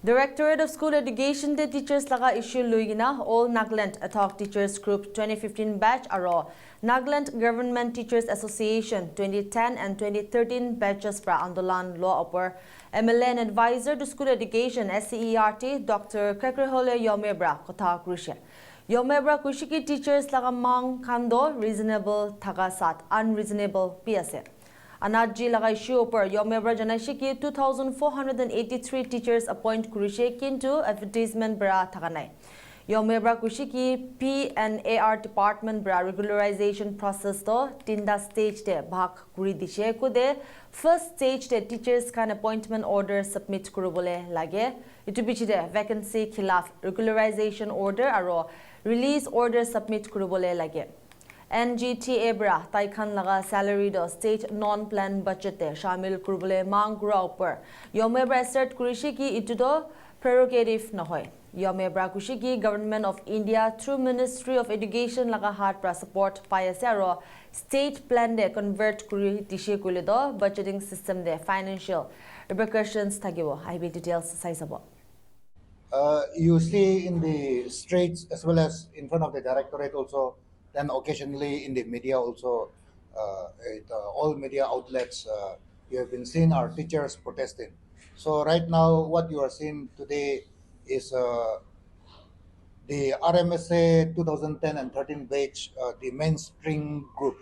Directorate of School Education the teachers laga issue luigina all Nagaland Anatg Teachers Group 2015 batch aro Nagaland Government Teachers Association 2010 and 2013 batches pra andolan law upper MLN advisor to school education SCERT Dr. Kekrehole Yhome bra kotha krushe Yhome bra kushiki teachers laga mang khando reasonable thaga sat unreasonable piase Anatg lagai issue per Yhome bra janaishi ki 2483 teachers appoint kurishe kintu advertisement bra thaganai Yhome bra kushiki P&AR department bra regularization process to tinda stage de bhag kuri dishe kude first stage de teachers kan appointment order submit kurubole lage itu bichide vacancy khilaf regularization order aro release order submit kurubole lage Ngta bra taikhan laga salary do state non plan budget te shamil kurbole mang gura upar Yhome bra assert kurishi ki itu do prerogative nahoy Yhome bra kushi ki government of India through Ministry of Education laga hat pra support payase aro state plan de convert kuri dishe kule do budgeting system de financial repercussions tagibo IB details saisabo You see in the streets as well as in front of the directorate also, then occasionally in the media also, all media outlets, you have been seeing our teachers protesting. So right now, what you are seeing today is the RMSA 2010 and 13 batch, the mainstream group.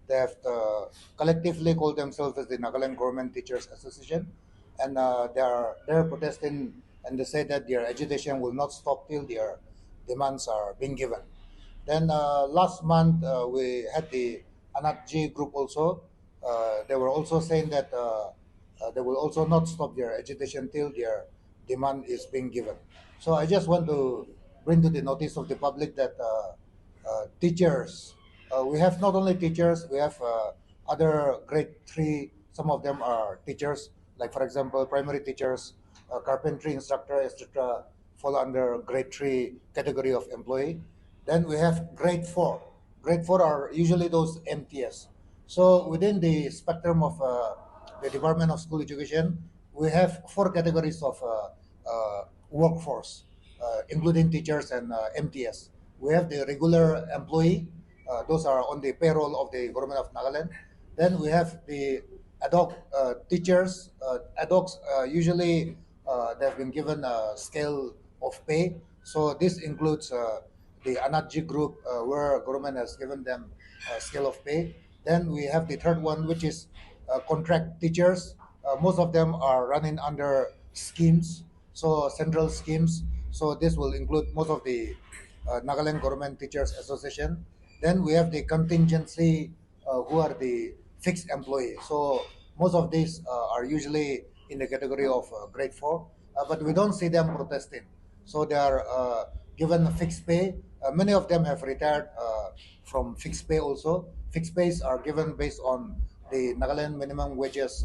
They have collectively called themselves as the Nagaland Government Teachers Association, and they're protesting, and they say that their agitation will not stop till their demands are being given. Then last month we had the Anatg group also. They were also saying that they will also not stop their agitation till their demand is being given. So I just want to bring to the notice of the public that teachers, we have not only teachers, we have other grade 3, some of them are teachers, like for example, primary teachers, carpentry instructor, etc., fall under grade 3 category of employee. Then we have grade 4. Grade 4 are usually those MTS. So within the spectrum of the Department of School Education, we have 4 categories of workforce, including teachers and MTS. We have the regular employee, those are on the payroll of the government of Nagaland. Then we have the ad hoc teachers. Ad hocs usually they have been given a scale of pay. So this includes the Anatg group, where government has given them a scale of pay. Then we have the third one, which is contract teachers. Most of them are running under schemes, so central schemes. So this will include most of the Nagaland Government Teachers Association. Then we have the contingency, who are the fixed employee. So most of these are usually in the category of grade 4, but we don't see them protesting. So they are given fixed pay. Many of them have retired from fixed pay also. Fixed pays are given based on the Nagaland Minimum Wages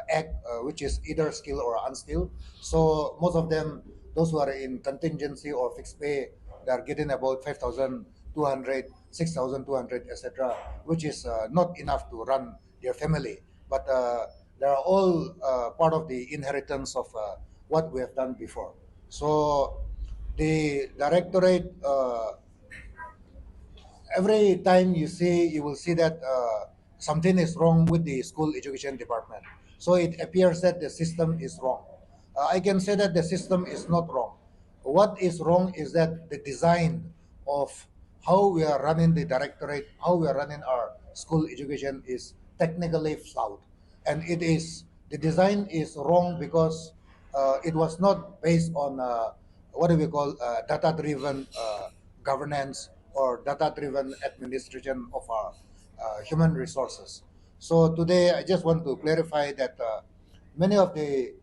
Act, which is either skilled or unskilled. So most of them, those who are in contingency or fixed pay, they are getting about 5,200, 6,200, etc., which is not enough to run their family. But they are all part of the inheritance of what we have done before. So the directorate, every time you will see that something is wrong with the school education department. So it appears that the system is wrong. I can say that the system is not wrong. What is wrong is that the design of how we are running the directorate, how we are running our school education is technically flawed. And the design is wrong because it was not based on what do we call data-driven governance or data-driven administration of our human resources. So today, I just want to clarify that many of the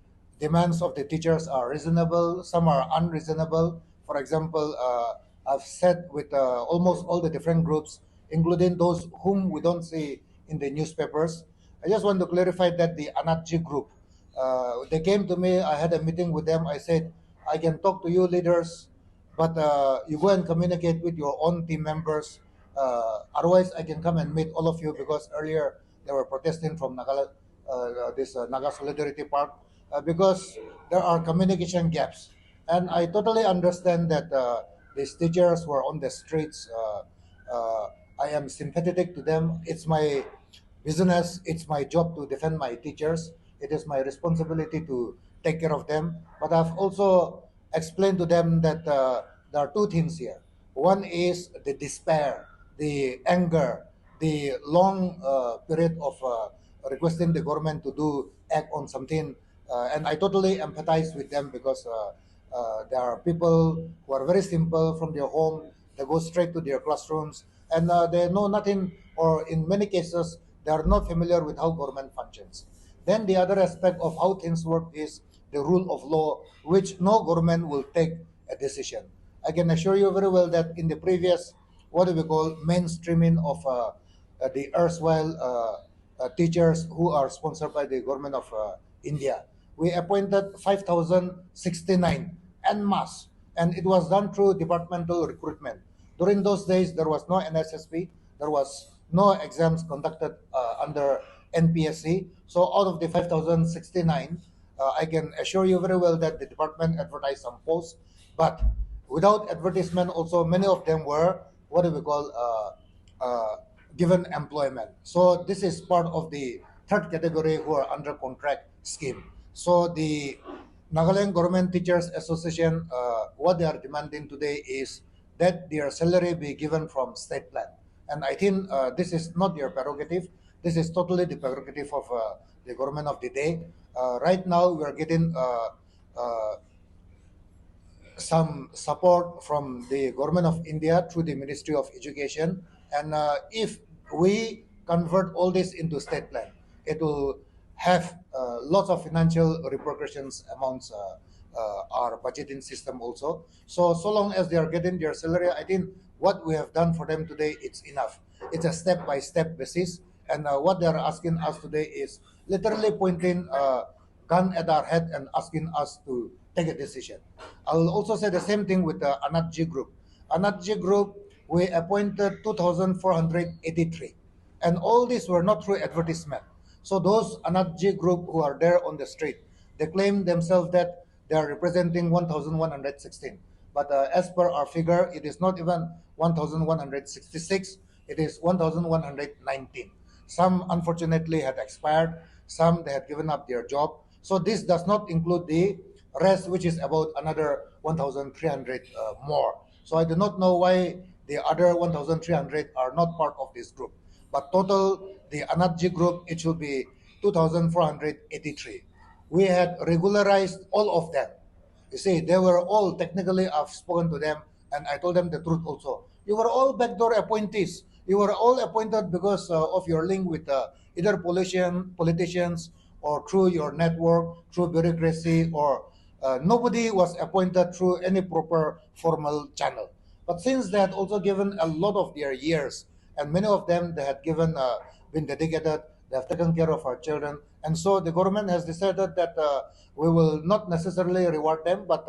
demands of the teachers are reasonable, some are unreasonable. For example, I've said with almost all the different groups, including those whom we don't see in the newspapers. I just want to clarify that the Anatg group, they came to me, I had a meeting with them, I said, I can talk to you leaders, but you go and communicate with your own team members. Otherwise, I can come and meet all of you because earlier they were protesting from Naga Solidarity Park. because there are communication gaps. And I totally understand that these teachers who are on the streets, I am sympathetic to them. It's my business, it's my job to defend my teachers. It is my responsibility to take care of them. But I've also explained to them that there are two things here. One is the despair, the anger, the long period of requesting the government to do act on something, and I totally empathize with them because there are people who are very simple from their home. They go straight to their classrooms, and they know nothing, or in many cases, they are not familiar with how government functions. Then the other aspect of how things work is the rule of law, which no government will take a decision. I can assure you very well that in the previous, what do we call, mainstreaming of the erstwhile teachers who are sponsored by the government of India, we appointed 5,069 en masse, and it was done through departmental recruitment. During those days, there was no NSSP, there was no exams conducted under NPSC. So out of the 5,069, I can assure you very well that the department advertised some posts, but without advertisement, also many of them were, what do we call, given employment. So this is part of the third category who are under contract scheme. So the Nagaland Government Teachers Association, what they are demanding today is that their salary be given from state plan. And I think this is not their prerogative. This is totally the prerogative of the government of the day. Right now, we are getting uh, some support from the government of India through the Ministry of Education. And if we convert all this into state plan, it will have lots of financial repercussions amongst our budgeting system also. So long as they are getting their salary, I think what we have done for them today, it's enough. It's a step-by-step basis. And what they are asking us today is literally pointing gun at our head and asking us to take a decision. I'll also say the same thing with the Anatg group. Anatg group, we appointed 2,483, and all these were not through advertisement. So those Anatg group who are there on the street, they claim themselves that they are representing 1,116. But as per our figure, it is not even 1,166. It is 1,119. Some unfortunately had expired. Some they had given up their job. So this does not include the rest, which is about another 1,300 more. So I do not know why the other 1,300 are not part of this group. But total, the Anatg group, it should be 2,483. We had regularized all of them. You see, they were all technically, I've spoken to them and I told them the truth also. You were all backdoor appointees. You were all appointed because of your link with either politicians or through your network, through bureaucracy, or nobody was appointed through any proper formal channel. But since they had also given a lot of their years, and many of them they had given been dedicated, they have taken care of our children, and so the government has decided that we will not necessarily reward them, but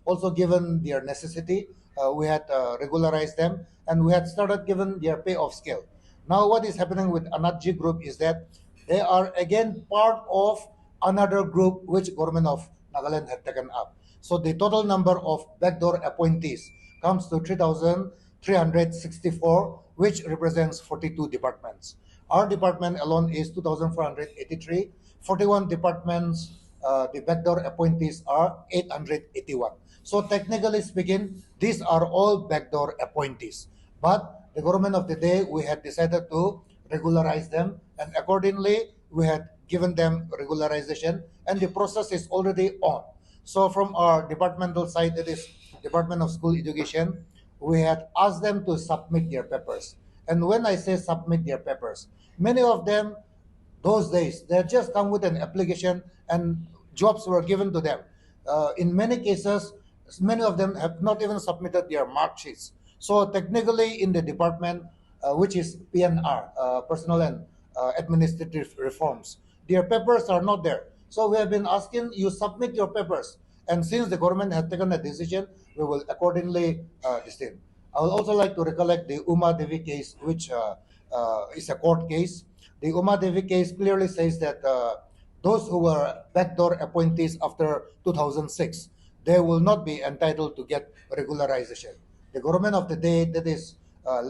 also given their necessity, we had regularized them, and we had started giving their pay of scale. Now, what is happening with Anatg group is that they are again part of another group which government of Nagaland had taken up. So the total number of backdoor appointees comes to 3,364, which represents 42 departments. Our department alone is 2,483. 41 departments, the backdoor appointees are 881. So technically speaking, these are all backdoor appointees. But the government of the day, we had decided to regularize them, and accordingly, we had given them regularization, and the process is already on. So from our departmental side, that is Department of School Education, we had asked them to submit their papers. And when I say submit their papers, many of them, those days, they had just come with an application and jobs were given to them. In many cases, many of them have not even submitted their mark sheets. So technically in the department, which is PNR, Personal and Administrative Reforms, their papers are not there. So we have been asking you submit your papers. And since the government has taken a decision, we will accordingly distinct. I would also like to recollect the Uma Devi case, which is a court case. The Uma Devi case clearly says that those who were backdoor appointees after 2006, they will not be entitled to get regularization. The government of the day that is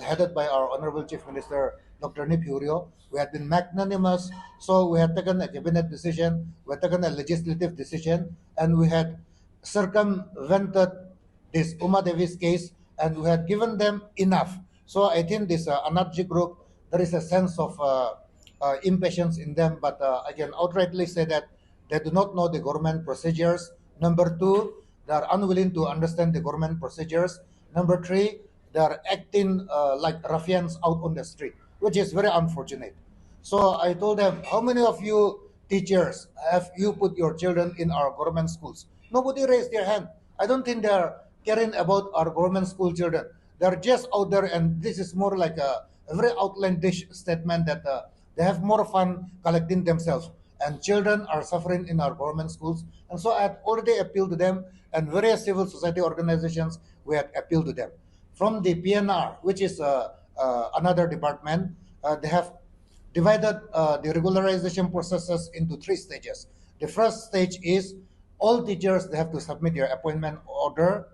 headed by our Honorable Chief Minister, Dr. Nip Hurio, we had been magnanimous, so we had taken a cabinet decision, we had taken a legislative decision, and we had circumvented this Uma Devi's case, and we had given them enough. So I think this Anatg group, there is a sense of impatience in them, but I can outrightly say that they do not know the government procedures. Number two, they are unwilling to understand the government procedures. Number three, they are acting like ruffians out on the street, which is very unfortunate. So I told them, how many of you teachers have you put your children in our government schools? Nobody raised their hand. I don't think they are caring about our government school children. They're just out there, and this is more like a very outlandish statement that they have more fun collecting themselves. And children are suffering in our government schools. And so I had already appealed to them, and various civil society organizations, we had appealed to them. From the PNR, which is another department, they have divided the regularization processes into three stages. The first stage is all teachers, they have to submit their appointment order,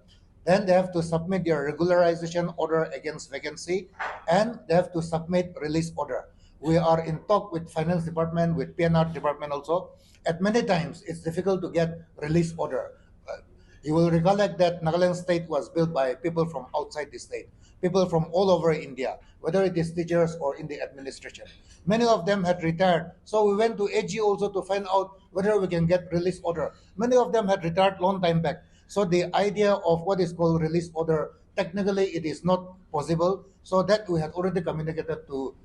then they have to submit their regularization order against vacancy, and they have to submit release order. We are in talk with finance department, with PNR department also. At many times, it's difficult to get release order. You will recollect that Nagaland state was built by people from outside the state, people from all over India, whether it is teachers or in the administration. Many of them had retired. So we went to AG also to find out whether we can get release order. Many of them had retired long time back. So the idea of what is called release order, technically it is not possible. So that we had already communicated to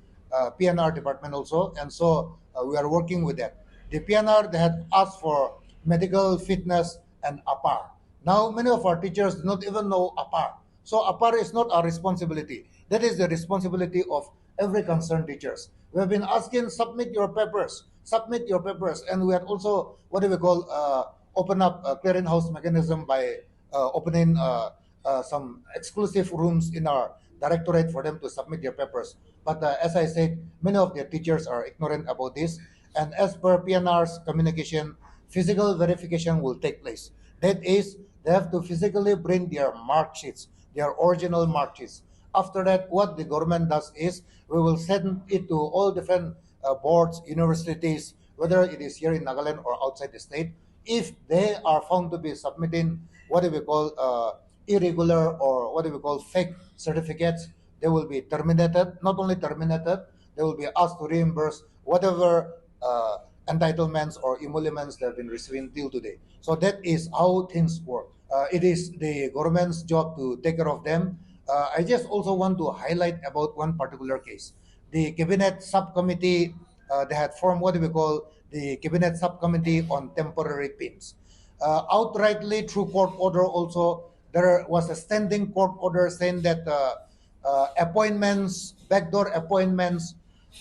PNR department also. And so we are working with that. The PNR, they had asked for medical fitness and APAR. Now, many of our teachers do not even know APAR. So APAR is not our responsibility. That is the responsibility of every concerned teachers. We have been asking, submit your papers, and we had also, what do we call, open up a clearinghouse mechanism by opening some exclusive rooms in our directorate for them to submit their papers. But as I said, many of their teachers are ignorant about this. And as per PNR's communication, physical verification will take place. That is, they have to physically bring their mark sheets, their original mark sheets. After that, what the government does is we will send it to all different boards, universities, whether it is here in Nagaland or outside the state. If they are found to be submitting what do we call irregular or what do we call fake certificates, they will be terminated. Not only terminated, they will be asked to reimburse whatever entitlements or emoluments they have been receiving till today. So that is how things work. It is the government's job to take care of them. I just also want to highlight about one particular case. The cabinet subcommittee, they had formed what we call the cabinet subcommittee on temporary PIMs. Outrightly through court order also, there was a standing court order saying that appointments, backdoor appointments,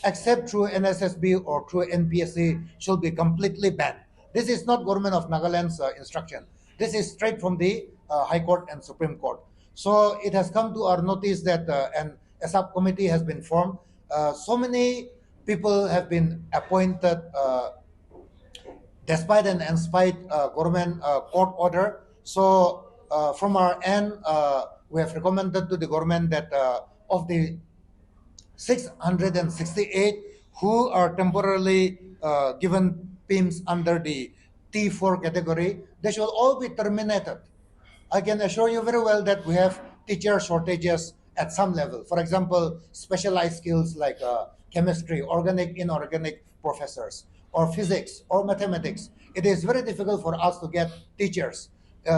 except through NSSB or through NPSC should be completely banned. This is not Government of Nagaland's instruction. This is straight from the High Court and Supreme Court. So it has come to our notice that a subcommittee has been formed. So many people have been appointed despite and in spite government court order. So from our end, we have recommended to the government that of the 668 who are temporarily given PIMs under the T4 category, they should all be terminated. I can assure you very well that we have teacher shortages at some level. For example, specialized skills like chemistry, organic, inorganic professors, or physics, or mathematics. It is very difficult for us to get teachers,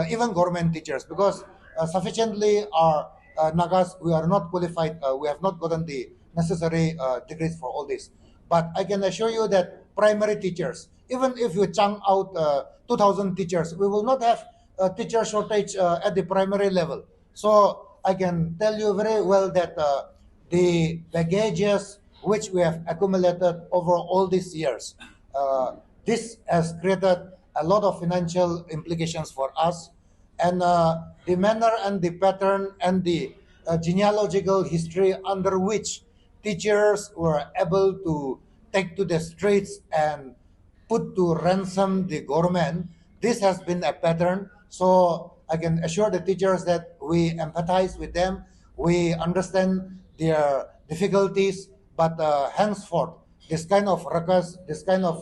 even government teachers, because sufficiently our Nagas, we are not qualified, we have not gotten the necessary degrees for all this. But I can assure you that primary teachers, even if you chunk out 2,000 teachers, we will not have a teacher shortage at the primary level. So I can tell you very well that the baggages which we have accumulated over all these years, this has created a lot of financial implications for us. And the manner and the pattern and the genealogical history under which teachers were able to take to the streets and put to ransom the government. This has been a pattern. So I can assure the teachers that we empathize with them. We understand their difficulties, but henceforth, this kind of ruckus, this kind of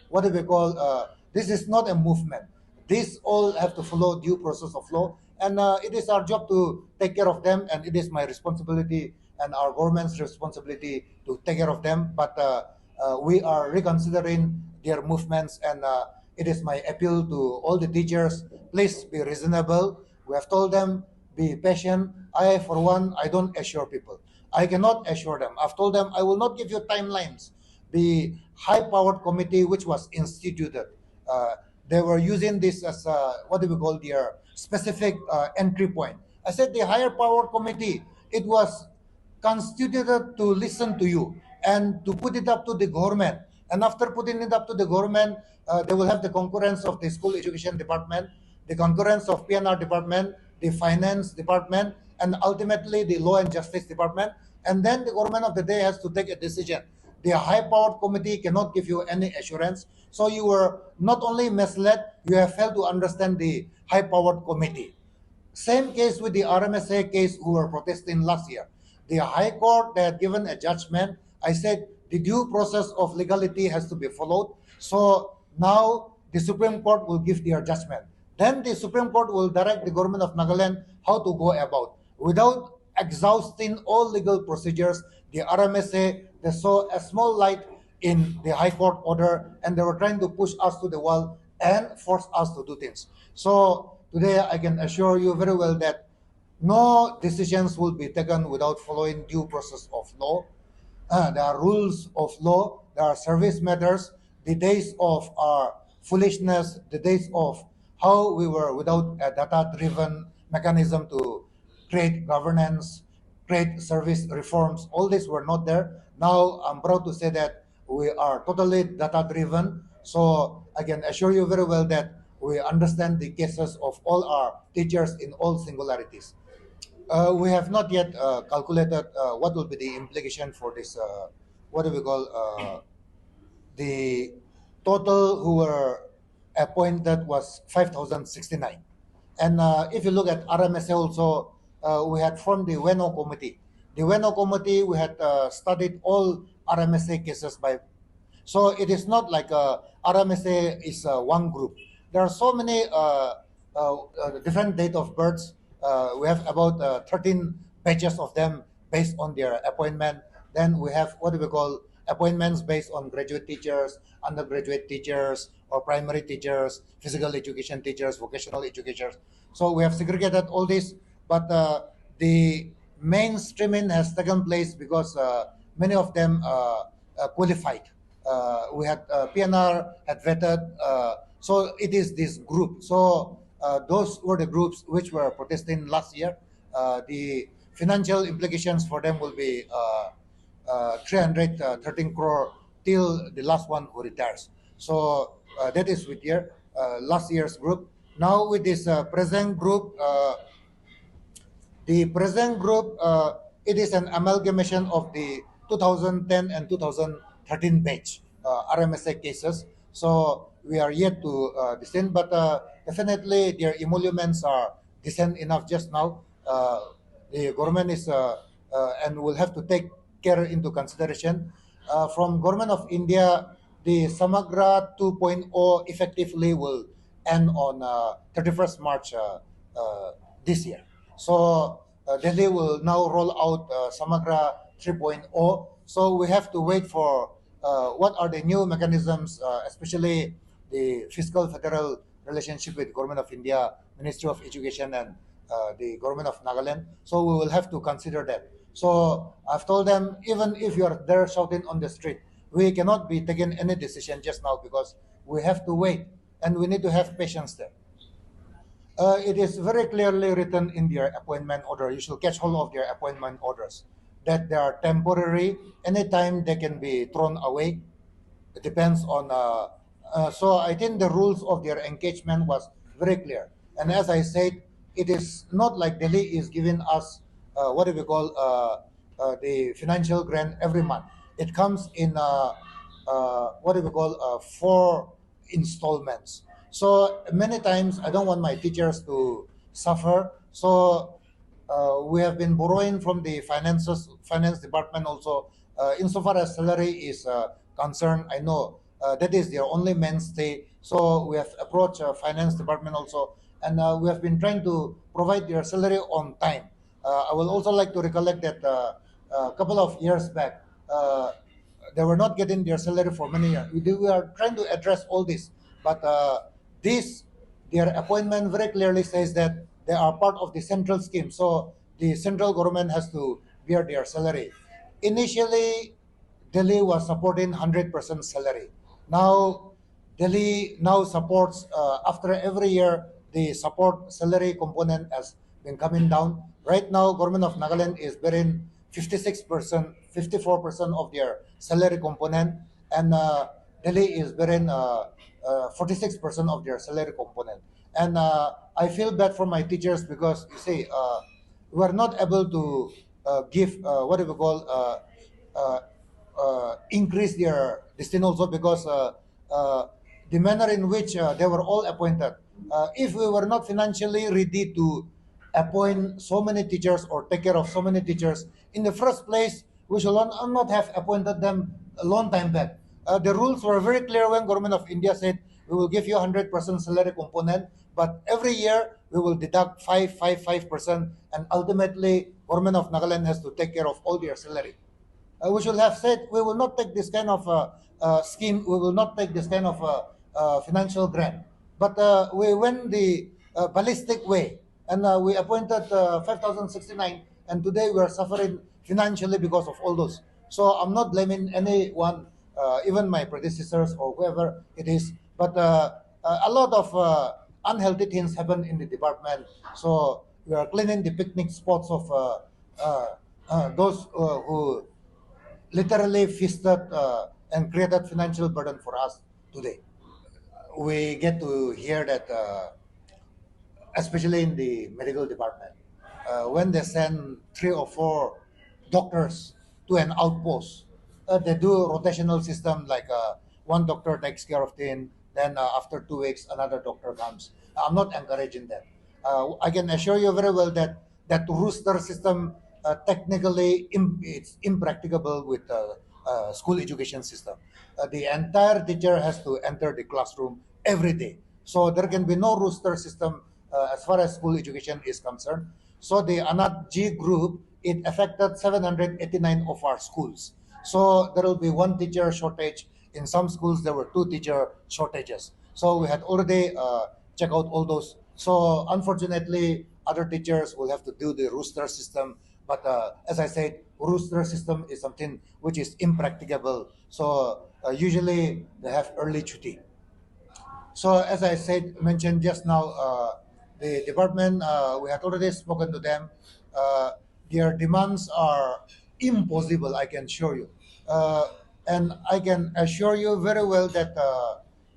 what do we call? This is not a movement. These all have to follow due process of law, and it is our job to take care of them, and it is my responsibility and our government's responsibility to take care of them. But we are reconsidering their movements, and it is my appeal to all the teachers: please be reasonable. We have told them be patient. I, for one, I don't assure people. I cannot assure them. I've told them I will not give you timelines. The high-powered committee which was instituted, they were using this as what do we call their specific entry point. I said the higher power committee, it was constituted to listen to you and to put it up to the government. And after putting it up to the government, they will have the concurrence of the school education department, the concurrence of PNR department, the finance department, and ultimately the law and justice department. And then the government of the day has to take a decision. The high-powered committee cannot give you any assurance. So you were not only misled, you have failed to understand the high-powered committee. Same case with the RMSA case who were protesting last year. The High Court, they had given a judgment. I said the due process of legality has to be followed. So now the Supreme Court will give their judgment. Then the Supreme Court will direct the government of Nagaland how to go about. Without exhausting all legal procedures, the RMSA, they saw a small light in the High Court order, and they were trying to push us to the wall and force us to do things. So today I can assure you very well that no decisions will be taken without following due process of law. There are rules of law, there are service matters, the days of our foolishness, the days of how we were without a data-driven mechanism to create governance, create service reforms, all these were not there. Now I'm proud to say that we are totally data-driven. So I can assure you very well that we understand the cases of all our teachers in all singularities. We have not yet calculated what will be the implication for this, what do we call, the total who were appointed was 5,069. And if you look at RMSA also, we had formed the WENO committee. The WENO committee, we had studied all RMSA cases by. So it is not like RMSA is one group. There are so many different date of births. We have about 13 batches of them based on their appointment. Then we have what do we call appointments based on graduate teachers, undergraduate teachers, or primary teachers, physical education teachers, vocational educators. So we have segregated all this, but the mainstreaming has taken place because many of them qualified. We had PNR had vetted, so it is this group. So those were the groups which were protesting last year. The financial implications for them will be 313 crore till the last one who retires. So that is with last year's group. Now with this present group, the present group, it is an amalgamation of the 2010 and 2013 batch RMSA cases. So we are yet to descend, but definitely their emoluments are decent enough just now. The government is and will have to take care into consideration. From government of India, the Samagra 2.0 effectively will end on 31st March this year. So Delhi will now roll out Samagra 3.0. So we have to wait for what are the new mechanisms, especially the fiscal federal relationship with government of India, Ministry of Education, and the government of Nagaland. So we will have to consider that. So I've told them, even if you are there shouting on the street, we cannot be taking any decision just now because we have to wait and we need to have patience there. It is very clearly written in their appointment order. You should catch hold of their appointment orders that they are temporary. Anytime they can be thrown away. It depends on. So I think the rules of their engagement was very clear. And as I said, it is not like Delhi is giving us what do we call the financial grant every month. It comes in what do we call 4 installments. So many times I don't want my teachers to suffer. So we have been borrowing from the finance department also. Insofar as salary is concerned, I know that is their only mainstay. So we have approached finance department also, and we have been trying to provide their salary on time. I will also like to recollect that a couple of years back, they were not getting their salary for many years. We are trying to address all this, but this their appointment very clearly says that they are part of the central scheme. So the central government has to bear their salary. Initially, Delhi was supporting 100% salary. Now, Delhi now supports, after every year, the support salary component has been coming down. Right now, government of Nagaland is bearing 56%, 54% of their salary component, and Delhi is bearing 46% of their salary component. And I feel bad for my teachers because you see, we are not able to give what do we call increase their destiny also because the manner in which they were all appointed. If we were not financially ready to appoint so many teachers or take care of so many teachers in the first place, we should not have appointed them a long time back. The rules were very clear when government of India said we will give you 100% salary component, but every year we will deduct 5%, and ultimately government of Nagaland has to take care of all their salary. We should have said we will not take this kind of scheme. We will not take this kind of financial grant. But we went the ballistic way, and we appointed 5,069, and today we are suffering financially because of all those. So I'm not blaming anyone, even my predecessors or whoever it is, but a lot of unhealthy things happen in the department. So we are cleaning the picnic spots of those who literally feasted and created financial burden for us today. We get to hear that, especially in the medical department, when they send 3 or 4 doctors to an outpost, they do rotational system like one doctor takes care of 10, then after 2 weeks another doctor comes. I'm not encouraging that. I can assure you very well that that rooster system technically it's impracticable with school education system. The entire teacher has to enter the classroom every day, so there can be no rooster system as far as school education is concerned. So the Anatg group, it affected 789 of our schools. So there will be one teacher shortage. In some schools, there were 2 teacher shortages. So we had already checked out all those. So unfortunately, other teachers will have to do the rooster system. But as I said, rooster system is something which is impracticable. So usually they have early duty. So as I said, mentioned just now, the department, we had already spoken to them. Their demands are impossible, I can assure you. And I can assure you very well that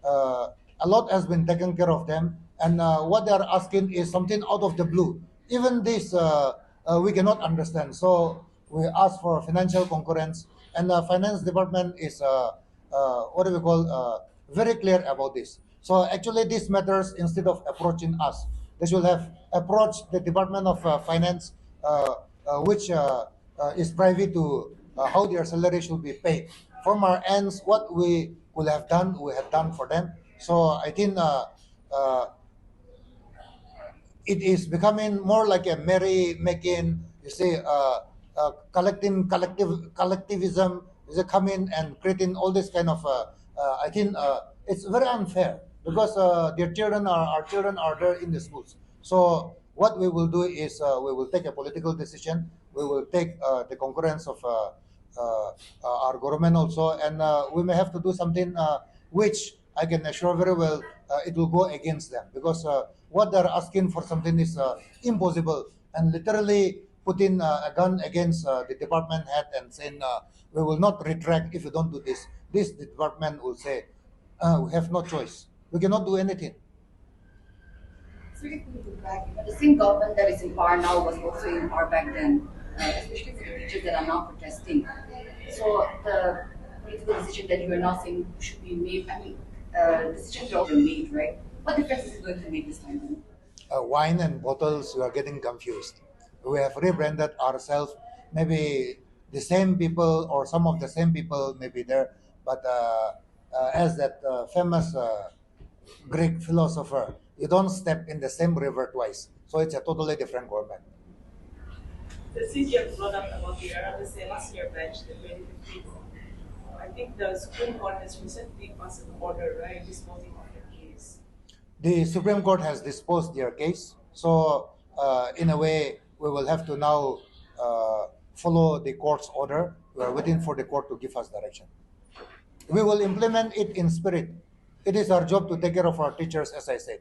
a lot has been taken care of them. And what they are asking is something out of the blue. Even this, we cannot understand. So we ask for financial concurrence. And the finance department is, what do we call, very clear about this. So actually, this matters instead of approaching us. They should have approached the Department of Finance, which is privy to how their salary should be paid. From our ends, what we could have done, we have done for them. So I think uh, it is becoming more like a merry-making. You see, collectivism is coming and creating all this kind of. I think it's very unfair because their children are our children are there in the schools. So what we will do is we will take a political decision. We will take the concurrence of our government also, and we may have to do something which I can assure very well it will go against them because what they're asking for something is impossible and literally putting a gun against the department head and saying we will not retract if you don't do this. This department will say we have no choice. We cannot do anything. Sorry to back, but the same government that is in power now was also in power back then, especially for the teachers that are now protesting. So political decision that you are now saying should be made. I mean, decisions are already made, right? What difference is it going to make this time? Wine and bottles, we are getting confused. We have rebranded ourselves. Maybe the same people or some of the same people may be there, but as that famous Greek philosopher, you don't step in the same river twice. So it's a totally different government. The since you have brought up about the RMSA last year batch, the 2015, I think the Supreme Court has recently passed an order, right, disposing of the case. The Supreme Court has disposed their case. So, in a way, we will have to now follow the court's order. We are waiting for the court to give us direction. We will implement it in spirit. It is our job to take care of our teachers, as I said.